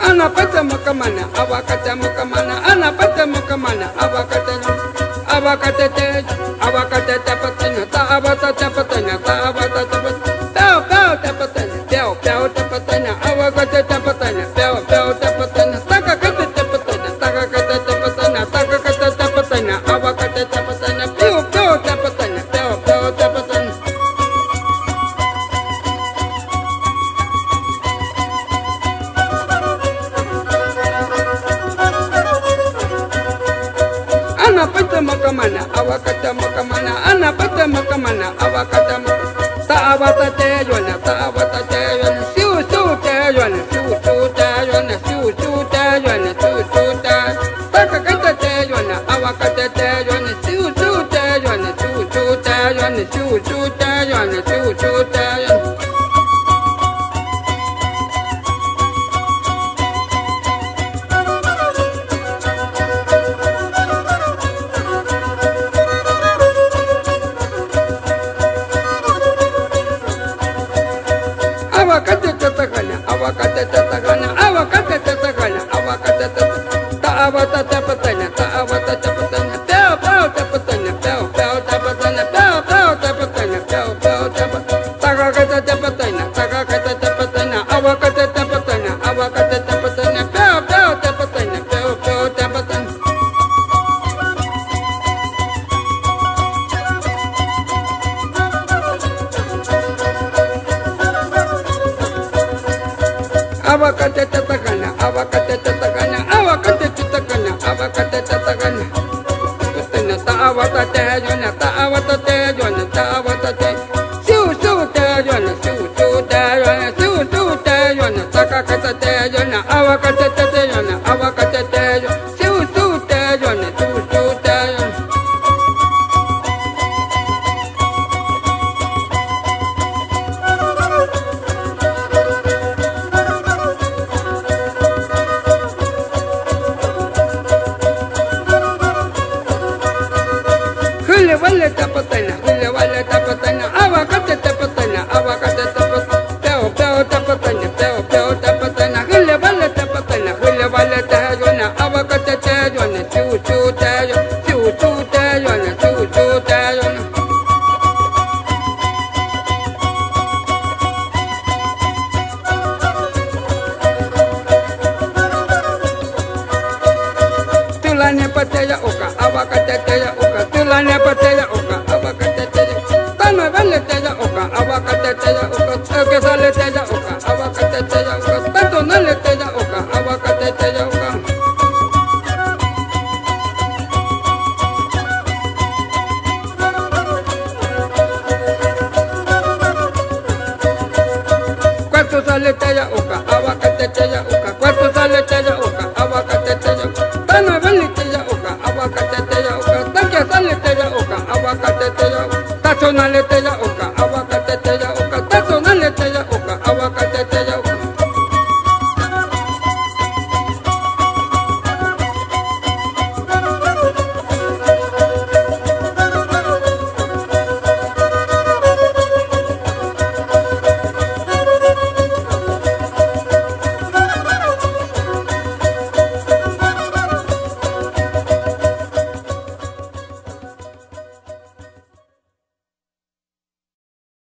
Anapata mukamana, awakata mukamana, anapata mukamana, awakata awakata awakata tapatana, taabata tapatana, taabata tapatana, pao pao tapatana, pao pao tapatana, awakata tapatana, pao pao tapatana, takakata tapatana, takakata tapatana, takakata tapatana, awakata tapatana, pao pao tapatana, pao pao tapatana. Anapata makamana, awakata makamana, anapata makamana, awakata makamana. Taawata tejwana, taawata tejwana, siu siu tejwana, siu siu tejwana, siu siu tejwana, siu siu tejwana. Takakata tejwana, awakata tejwana, siu siu tejwana, siu siu tejwana, siu siu tejwana, siu siu tejwana. Awakata tatakana, awakata tatakana, awakata tatakana, awakata tatakana. Taawata tapatana, taawata tapatana, pao pao tapatana, pao pao tapatana, pao pao tapatana, pao pao tapatana. Takakata tapatana, takakata tapatana, awakata tapatana, awakata tapatana, pao pao tapatana, pao pao tapatana. Awakata tatakana, awakata tatakana, awakata tatakana, awakata tatakana. Tapatana, taawata tejwana, taawata tejwana, taawata tejwana. Siu siu tejwana, siu siu tejwana, siu siu tejwana, takakata tejwana, awakata tejwana, awakata tejwana. Siu siu tejwana, siu siu tejwana. Wale tapatana, wale tapatana, awakata tapatana, awakata tapatana, pao pao tapatana, pao pao tapatana, wale tapatana, wale tajwana, awakata tajwana, siu siu tajwana, siu siu tajwana, siu siu tajwana. Tulane pataya oka, awakata taya oka, tulane pataya oka, awakata taya. Tana vale taya oka, awakata taya oka, que sale taya oka, awakata taya oka, tanto no le taya oka, awakata taya oka.